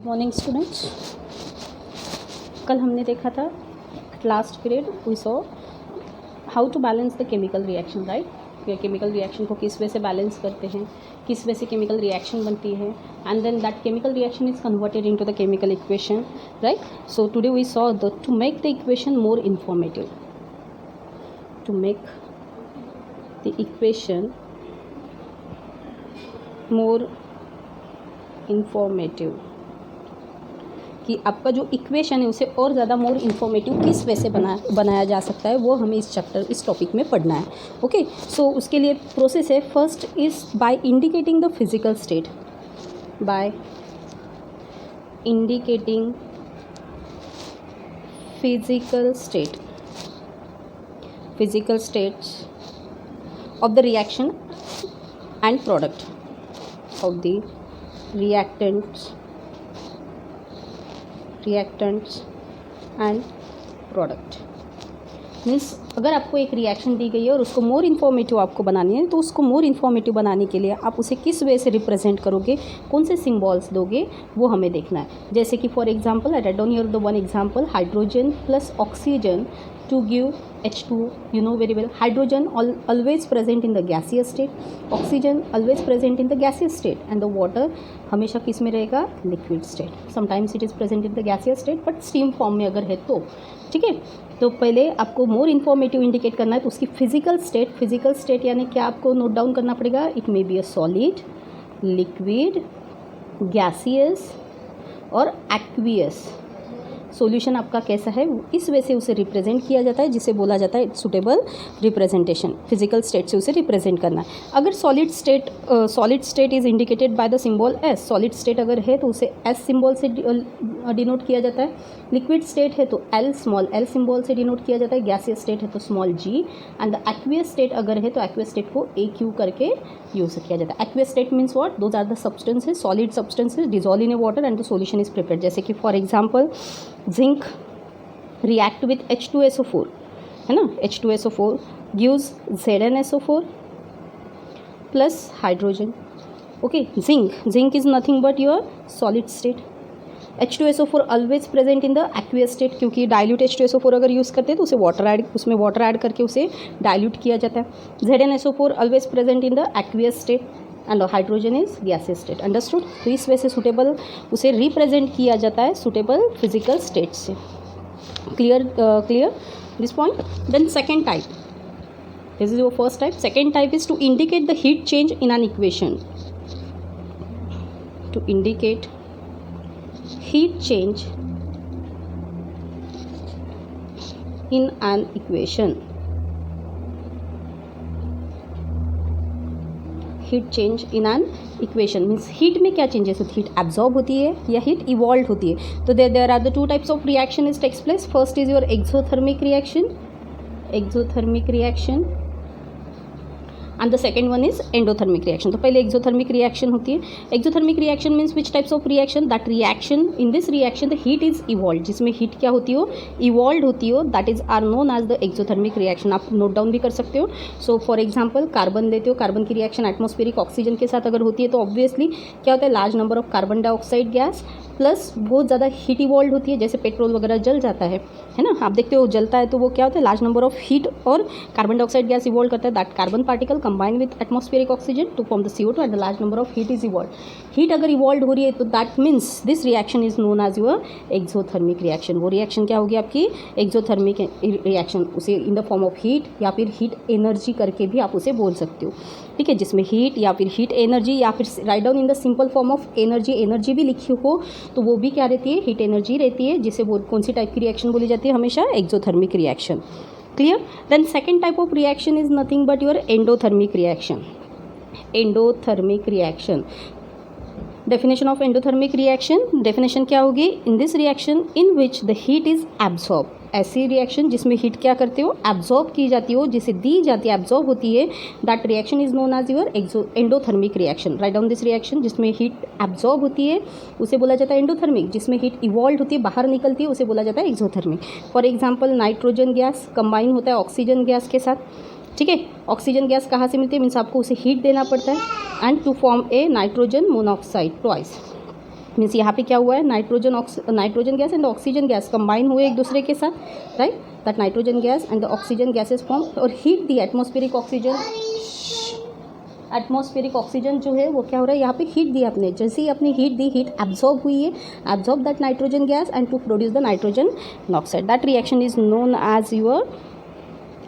Morning students, कल हमने देखा था last period we saw how to balance the chemical reaction, right. या केमिकल रिएक्शन को किस वे से बैलेंस करते हैं, किस वे से केमिकल रिएक्शन बनती है, and then that chemical reaction is converted into the chemical equation, right. So today we saw the to make the equation more informative, to make the equation more informative, कि आपका जो equation है उसे और ज़्यादा more informative किस way से बनाया जा सकता है, वो हमें इस टॉपिक में पढ़ना है। ओके, सो उसके लिए प्रोसेस है, first is by indicating the physical state, by indicating physical states of the reaction and product of the reactants and product. Means अगर आपको एक रिएक्शन दी गई है और उसको मोर इन्फॉर्मेटिव आपको बनानी है, तो उसको मोर इन्फॉर्मेटिव बनाने के लिए आप उसे किस वे से रिप्रेजेंट करोगे, कौन से सिंबल्स दोगे, वो हमें देखना है। जैसे कि for example I write down here the one example, hydrogen plus oxygen to give H2, you know very well, hydrogen always present in the gaseous state, oxygen always present in the gaseous state, and the water हमेशा किस में रहेगा, liquid state. Sometimes it is present in the gaseous state but steam form में अगर है तो ठीक है। तो पहले आपको मोर इन्फॉर्मेटिव इंडिकेट करना है, तो उसकी फिजिकल स्टेट यानी क्या आपको नोट डाउन करना पड़ेगा, it may be a solid, liquid, gaseous और एक्वियस। सॉल्यूशन आपका कैसा है, इस वे से उसे रिप्रेजेंट किया जाता है, जिसे बोला जाता है सुटेबल रिप्रेजेंटेशन। फिजिकल स्टेट से उसे रिप्रेजेंट करना है। अगर solid state is indicated by the symbol S, solid state अगर है तो उसे एस सिंबल से डिनोट किया जाता है। लिक्विड स्टेट है तो स्मॉल एल सिंबल से डिनोट किया जाता है। गैसियस स्टेट है तो small G, and the aqueous state अगर है तो एक्वियस स्टेट को ए क्यू करके यूज किया जाता है। Aqueous state means what, those are the substances, solid substances dissolve in a water and the solution is prepared. जैसे कि for example zinc react with H2SO4, है ना, H2SO4 gives ZnSO4 plus hydrogen. Okay, zinc is nothing but your solid state. H2SO4 always present in the aqueous state, क्योंकि dilute H2SO4 अगर use करते हैं तो उसमें वाटर ऐड करके उसे डाइल्यूट किया जाता है। ZnSO4 always present in the aqueous state and hydrogen is gaseous state. Understood. तो इस वजह से सुटेबल उसे रिप्रेजेंट किया जाता है सुटेबल फिजिकल स्टेट से। Clear this point. Then second type, this is your first type. Second type is to indicate the heat change in an equation, to indicate heat change in an equation. Heat change in an equation means heat में क्या changes होती है, heat absorb होती है या heat evolve होती है। तो there are the two types of reaction is takes place. First is your exothermic reaction and the second one is endothermic reaction. तो पहले एक्सोथर्मिक रिएक्शन होती है। Exothermic reaction means which types of reaction, that reaction in this reaction the heat is evolve, जिसमें heat क्या होती हो, evolve होती हो, that is are known as the exothermic reaction. आप नोट डाउन भी कर सकते हो। सो फॉर एग्जाम्पल कार्बन लेते हो, कार्बन की रिएक्शन एटमॉस्फेरिक ऑक्सीजन के साथ अगर होती है तो ऑब्वियसली क्या होता है, large number of carbon dioxide gas plus बहुत ज़्यादा हीट इवॉल्व होती है। जैसे पेट्रोल वगैरह जल जाता है ना, आप देखते हो जलता है तो वो क्या होता है, लार्ज नंबर ऑफ हीट और कार्बन डाइऑक्साइड गैस इवॉल्व करता है। That carbon particle combine with atmospheric oxygen to form the CO2 and the large number of heat is evolve. Heat अगर इवॉल्व हो रही है तो that means this reaction is known as your exothermic reaction. वो reaction क्या होगी आपकी, exothermic reaction. उसे in the form of heat या फिर हीट एनर्जी करके भी आप उसे बोल सकते हो, ठीक है, जिसमें हीट या फिर हीट एनर्जी या फिर right down in the simple form of energy भी लिखी हो तो वो भी क्या रहती है, हीट एनर्जी रहती है, जिसे वो कौन सी टाइप की रिएक्शन बोली जाती है, हमेशा exothermic reaction. Clear. Then second type of reaction is nothing but your endothermic reaction. Endothermic reaction, definition of endothermic reaction, definition क्या होगी, in this reaction in which the heat is absorb, ऐसी reaction जिसमें heat क्या करते हो, absorb की जाती हो, जिसे दी जाती है, एब्जॉर्ब होती है, that reaction is known as your endothermic reaction. Right down this reaction, जिसमें हीट एब्जॉर्ब होती है उसे बोला जाता है एंडोथर्मिक, जिसमें हीट इवॉल्व होती है, बाहर निकलती है, उसे बोला जाता है exothermic. For example nitrogen gas combine होता है ऑक्सीजन गैस के साथ, ठीक है। ऑक्सीजन गैस कहाँ से मिलती है, मीन्स आपको उसे हीट देना पड़ता है and to form a nitrogen monoxide twice, means यहाँ पे क्या हुआ है, nitrogen gas and oxygen gas combine हुए एक दूसरे के साथ, right, that nitrogen gas and the oxygen gases form और हीट दी एटमॉस्फेरिक ऑक्सीजन जो है वो क्या हो रहा है, यहाँ पे हीट दी आपने, जैसे ही आपने हीट दी, हीट एब्जॉर्ब हुई है, absorb that nitrogen gas and to produce the nitrogen oxide, that reaction is known as your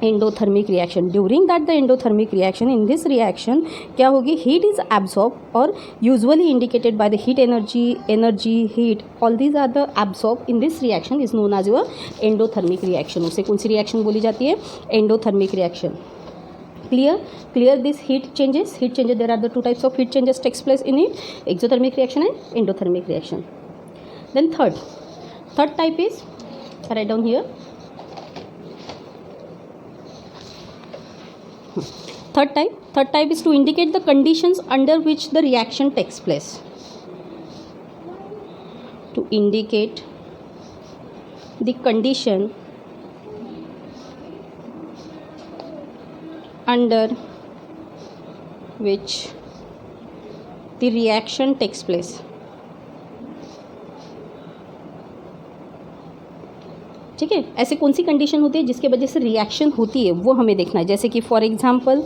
endothermic reaction. During that the endothermic reaction, in this reaction क्या होगी, हीट इज एब्जॉर्ब और usually indicated by the heat energy heat, all these are the absorb in this reaction is known as your endothermic reaction. उसे कौन सी reaction बोली जाती है, endothermic reaction. Clear this heat changes, there are the two types of heat changes takes place in it, exothermic reaction and endothermic reaction. Then third type is, write down here, third type is to indicate the conditions under which the reaction takes place, to indicate the condition under which the reaction takes place. ठीक है, ऐसे कौन सी condition होती है जिसके वजह से reaction होती है वो हमें देखना है. जैसे कि फॉर एग्जांपल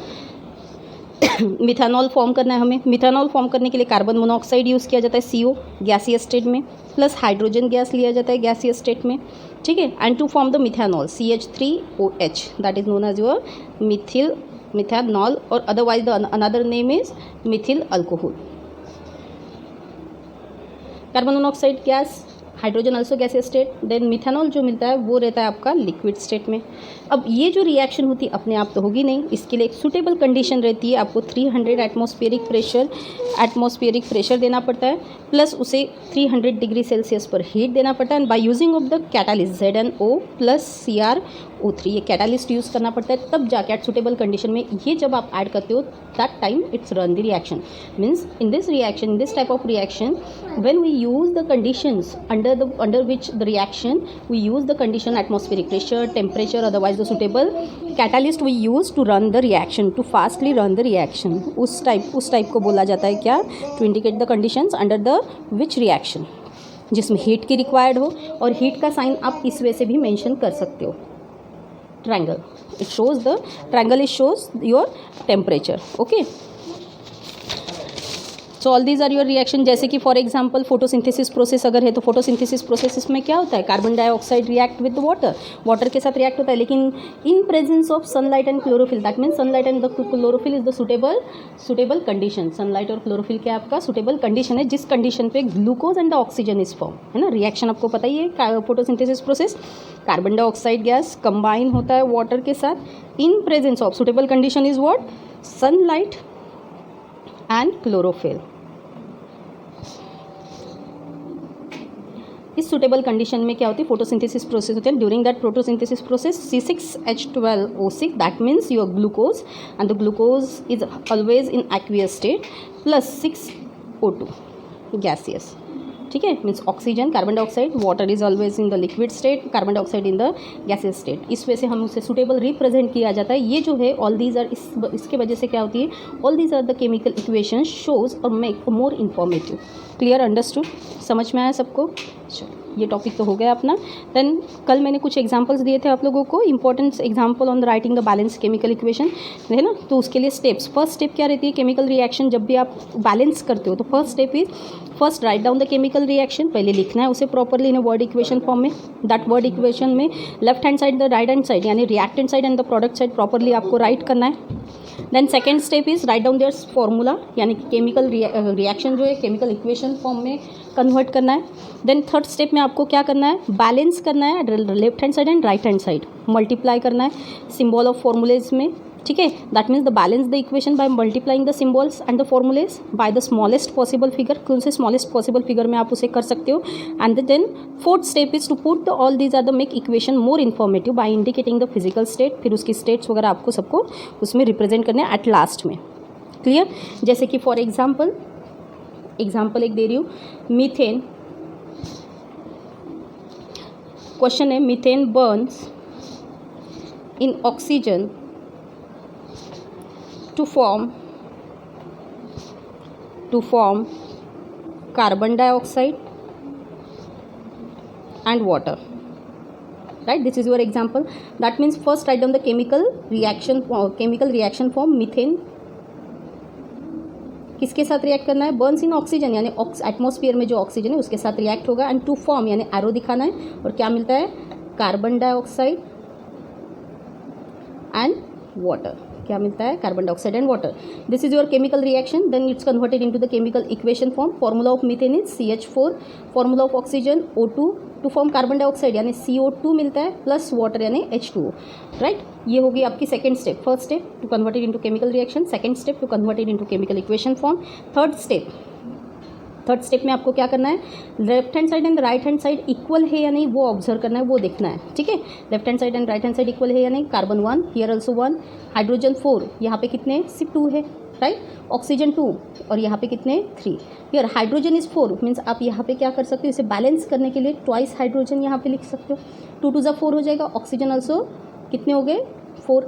मिथानॉल फॉर्म करना है हमें. मिथानॉल फॉर्म करने के लिए कार्बन मोनोऑक्साइड यूज़ किया जाता है CO गैसीय स्टेट में, प्लस हाइड्रोजन गैस लिया जाता है गैसीय स्टेट में, ठीक है, and to form the methanol CH3OH, that is known as your methanol और otherwise the another name is methyl alcohol. Carbon monoxide gas, hydrogen also गैसीय स्टेट, देन मिथानॉल जो मिलता है वो रहता है आपका लिक्विड स्टेट में. अब ये जो रिएक्शन होती है अपने आप तो होगी नहीं, इसके लिए एक सूटेबल कंडीशन रहती है. आपको 300 एटमॉस्फेरिक प्रेशर देना पड़ता है, प्लस उसे 300 डिग्री सेल्सियस पर हीट देना पड़ता है, and by using of the catalyst ZnO plus CrO3, ये कैटालिस्ट यूज़ करना पड़ता है, तब जाके एट सूटेबल कंडीशन में ये जब आप ऐड करते हो that time it's run the reaction. Means in this type of reaction when we use the conditions under which the reaction we use the condition atmospheric pressure, temperature, otherwise the suitable catalyst we use to run the reaction, to fastly run the reaction. उस type को बोला जाता है क्या, to indicate the conditions under the which reaction, जिसमें heat की required हो. और हीट का साइन आप इस वे से भी मेंशन कर सकते हो, triangle. It shows the triangle, it shows your temperature. Okay, so all these are your reaction. जैसे कि फॉर एग्जांपल फोटोसिंथेसिस प्रोसेस अगर है तो फोटोसिंथेसिस प्रोसेस में क्या होता है, carbon dioxide react with water के साथ रिएक्ट होता है, लेकिन in presence of sunlight and chlorophyll, that means sunlight and the chlorophyll is the suitable condition. Sunlight और क्लोरोफिल क्या आपका सुटेबल कंडीशन है, जिस कंडीशन पे glucose and the oxygen is form, है ना. रिएक्शन आपको पता ही है, photosynthesis process, carbon dioxide gas combine होता है वाटर के साथ in presence of suitable condition is what, sunlight and chlorophyll. इस सुटेबल कंडीशन में क्या होती है, फोटोसिंथेसिस प्रोसेस होते हैं. During that photosynthesis process C6H12O6 that means your glucose and the glucose is always in aqueous state plus 6O2 gaseous. ठीक है, means oxygen, carbon dioxide, water is always in the liquid state, carbon dioxide in the gaseous state. इस वजह से हम उसे suitable represent किया जाता है. ये जो है ऑल दीज आर, इसके वजह से क्या होती है, all these are the chemical equation shows और make more informative. Clear, understood, समझ में आया सबको. चलो, ये टॉपिक तो हो गया अपना. देन कल मैंने कुछ एग्जांपल्स दिए थे आप लोगों को, important example on the writing the balance chemical equation, है ना. तो उसके लिए स्टेप्स, फर्स्ट स्टेप क्या रहती है, केमिकल रिएक्शन जब भी आप बैलेंस करते हो तो first step is first write down the chemical reaction. पहले लिखना है उसे properly in word equation form में. दैट वर्ड इक्वेशन में left hand side the right hand side यानी reactant side and the product side properly आपको write करना है. Then second step is write down their formula, यानी chemical reaction जो है chemical equation form में convert करना है. देन थर्ड स्टेप में आपको क्या करना है, बैलेंस करना है left hand side and right hand side, multiply करना है सिंबल ऑफ फॉर्मूलेज में. ठीक है, that means the balance the equation by multiplying the symbols and the formulas by the smallest possible figure. कौन से स्मॉलेस्ट पॉसिबल फिगर में आप उसे कर सकते हो. And then fourth step is to put the all these are the make equation more informative by indicating the physical state. फिर उसकी स्टेट्स वगैरह आपको सबको उसमें रिप्रेजेंट करने हैं एट लास्ट में. क्लियर. जैसे कि फॉर एग्जाम्पल एक दे रही हूँ, मीथेन. क्वेश्चन है, methane Burns in oxygen to form carbon dioxide and water, right? This is your example. That means first write down the chemical reaction form. Methane किसके साथ react करना है? बर्न्स इन ऑक्सीजन, यानी atmosphere में जो oxygen है उसके साथ रिएक्ट होगा. एंड टू फॉर्म यानी एरो दिखाना है. और क्या मिलता है? Carbon dioxide and water. क्या मिलता है? Carbon dioxide and water. This is your chemical reaction. Then it's converted into the chemical equation form. Formula of methane is CH4. Formula of oxygen O2. To form carbon dioxide यानी CO2 मिलता है plus water यानी H2O. Right. ये होगी आपकी second step. First step to convert it into chemical reaction. Second step to convert it into chemical equation form. Third step में आपको क्या करना है? Left hand side and right hand side equal है या नहीं वो ऑब्जर्व करना है, वो देखना है. ठीक है. Left hand side and right hand side equal है या नहीं. कार्बन 1 हियर ऑल्सो 1, हाइड्रोजन 4, यहाँ पे कितने? सिर्फ 2 है. राइट. ऑक्सीजन 2 और यहाँ पे कितने? 3. हियर हाइड्रोजन इज 4 मीन्स आप यहाँ पे क्या कर सकते हो? इसे बैलेंस करने के लिए ट्वाइस हाइड्रोजन यहाँ पे लिख सकते हो. 2 2 4 हो जाएगा. ऑक्सीजन ऑल्सो कितने हो गए? 4.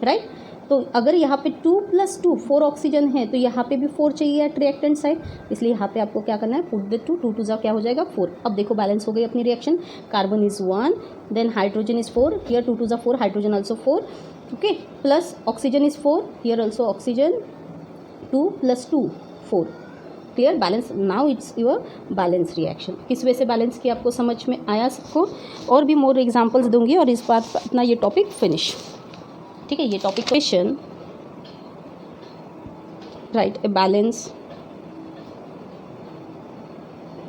राइट. तो अगर यहाँ पे 2 + 2 4 ऑक्सीजन है तो यहाँ पे भी 4 चाहिए एट रिएक्टेंट साइड, इसलिए यहाँ पे आपको क्या करना है? पुट द 2 2 2 क्या हो जाएगा? 4. अब देखो बैलेंस हो गई अपनी reaction. Carbon is 1, then hydrogen is 4, here 2 2 4, hydrogen also 4. Okay. Plus oxygen is 4, here also oxygen 2 + 2 4. Clear. Balance. Now it's your balance reaction. किस वे से बैलेंस किया आपको समझ में आया सबको? और भी मोर एग्जाम्पल्स दूंगी और इस बात अपना ये टॉपिक फिनिश. ठीक है. ये topic question. Write a balance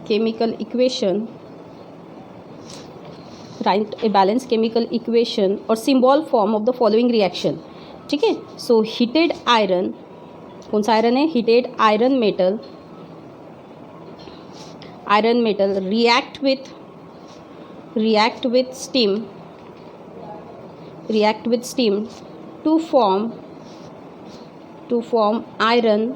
chemical equation. Write a balance chemical equation और symbol form of the following reaction. ठीक है. सो हीटेड आयरन, कौन सा आयरन है? Heated iron metal react with steam to form iron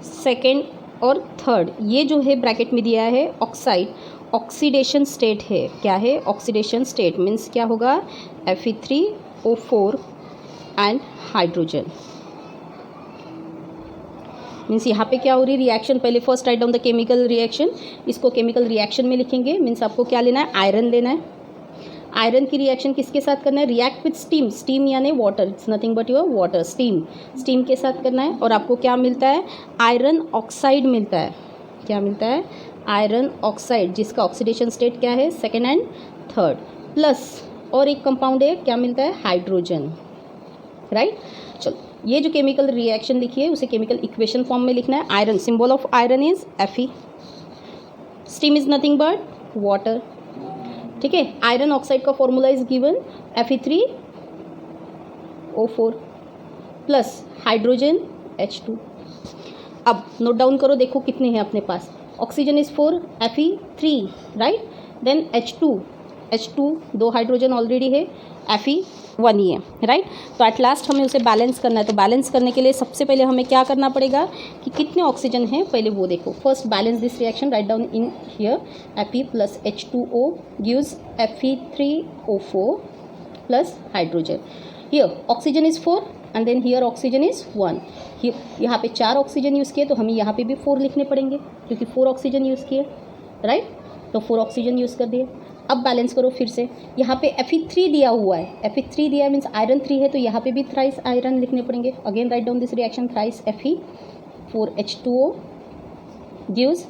second और third. ये जो है ब्रैकेट में दिया है ऑक्साइड, ऑक्सीडेशन स्टेट है. क्या है? ऑक्सीडेशन स्टेट मीन्स क्या होगा? Fe3O4 and hydrogen. मीन्स यहाँ पे क्या हो रही है? रिएक्शन. पहले first write down the chemical reaction. इसको केमिकल रिएक्शन में लिखेंगे. मीन्स आपको क्या लेना है? आयरन लेना है. आयरन की रिएक्शन किसके साथ करना है? React with steam. स्टीम यानी water. It's nothing but your water. Steam के साथ करना है. और आपको क्या मिलता है? आयरन ऑक्साइड मिलता है. क्या मिलता है? आयरन ऑक्साइड, जिसका ऑक्सीडेशन स्टेट क्या है? Second and third. प्लस और एक कंपाउंड है, क्या मिलता है? हाइड्रोजन. राइट. चलो ये जो केमिकल रिएक्शन लिखी है उसे केमिकल इक्वेशन फॉर्म में लिखना है. Iron, symbol of iron is Fe. Steam is nothing but water. ठीक है. आयरन ऑक्साइड का formula is given Fe3O4 plus hydrogen H2. अब नोट डाउन करो, देखो कितने हैं अपने पास. Oxygen is 4, Fe3. Right. Then H2 दो हाइड्रोजन ऑलरेडी है, Fe1 ही है. राइट. तो एट लास्ट हमें उसे बैलेंस करना है. तो बैलेंस करने के लिए सबसे पहले हमें क्या करना पड़ेगा कि कितने ऑक्सीजन हैं पहले वो देखो. First balance this reaction. Right down in here Fe plus H2O gives Fe3O4 plus hydrogen. Here oxygen is 4 and then here oxygen is 1. यहाँ पे 4 ऑक्सीजन यूज़ किए तो हमें यहाँ पे भी 4 लिखने पड़ेंगे क्योंकि 4 ऑक्सीजन यूज़ किए. राइट. तो 4 ऑक्सीजन यूज़ कर दिए. अब बैलेंस करो फिर से. यहाँ पे Fe3 दिया हुआ है. Fe3 दिया है मीन्स आयरन 3 है तो यहाँ पे भी थ्राइस आयरन लिखने पड़ेंगे. Again right down this reaction. Thrice Fe4H2O gives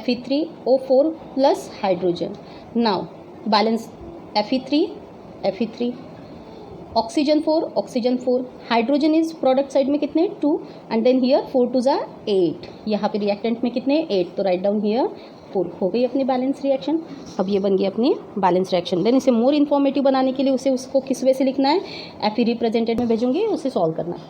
Fe3O4 plus hydrogen. Now balance Fe3 oxygen 4 hydrogen is product side में कितने? 2 एंड देन हियर 4 2 8. यहाँ पे रिएक्टेंट में कितने? 8. तो राइट डाउन हियर 4. हो गई अपनी बैलेंस रिएक्शन. अब ये बन गई अपनी बैलेंस रिएक्शन. देन इसे मोर इन्फॉर्मेटिव बनाने के लिए उसको किस वे से लिखना है? Fe रिप्रेजेंटेड में भेजूंगी, उसे सॉल्व करना है.